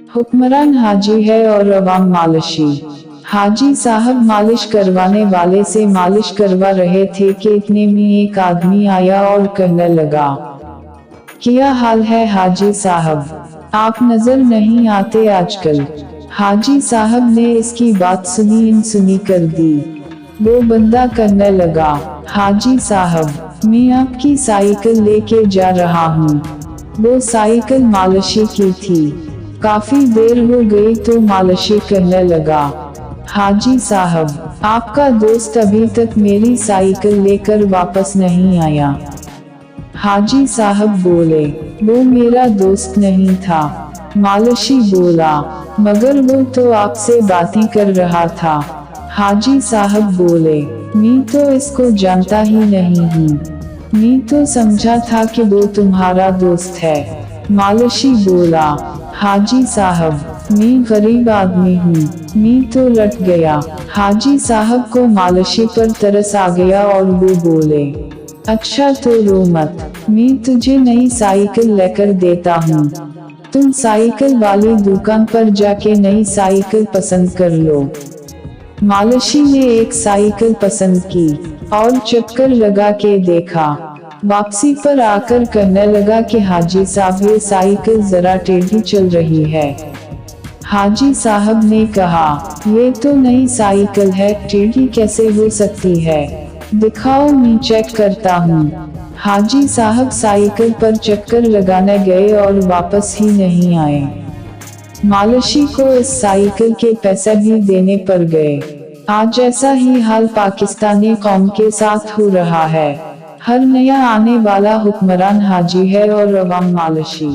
हुक्मरान हाजी है और अवाम मालिशी। हाजी साहब मालिश करवाने वाले से मालिश करवा रहे थे कि इतने में एक आदमी आया और कहने लगा, क्या हाल है हाजी साहब, आप नजर नहीं आते आजकल। हाजी साहब ने इसकी बात सुनी सुनी कर दी। वो बंदा कहने लगा, हाजी साहब मैं आपकी साइकिल लेके जा रहा हूँ। वो साइकिल मालिशी की थी। काफी देर हो गई तो मालिशी कहने लगा, हाजी साहब आपका दोस्त अभी तक मेरी साइकिल लेकर वापस नहीं आया। हाजी साहब बोले, वो मेरा दोस्त नहीं था। मालिशी बोला, मगर वो तो आपसे बातें कर रहा था। हाजी साहब बोले, मैं तो इसको जानता ही नहीं हूँ, मैं तो समझा था कि वो तुम्हारा दोस्त है। मालिशी बोला, हाजी साहब मैं गरीब आदमी हूँ, मैं तो लट गया। हाजी साहब को मालिशी पर तरस आ गया और वो बोले, अच्छा तो रो मत, मैं तुझे नई साइकिल लेकर देता हूँ। तुम साइकिल वाली दुकान पर जाके नई साइकिल पसंद कर लो। मालिशी ने एक साइकिल पसंद की और चक्कर लगा के देखा। वापसी पर आकर कहने लगा कि हाजी साहब ये साइकिल जरा टेढ़ी चल रही है। हाजी साहब ने कहा, ये तो नई साइकिल है, टेढ़ी कैसे हो सकती है, दिखाओ मैं चेक करता हूँ। हाजी साहब साइकिल पर चक्कर लगाने गए और वापस ही नहीं आए। मालिशी को इस साइकिल के पैसे भी देने पड़ गए। आज ऐसा ही हाल पाकिस्तानी कौम के साथ हो रहा है। हर नया आने वाला हुक्मरान हाजी है और अवाम मालिशी।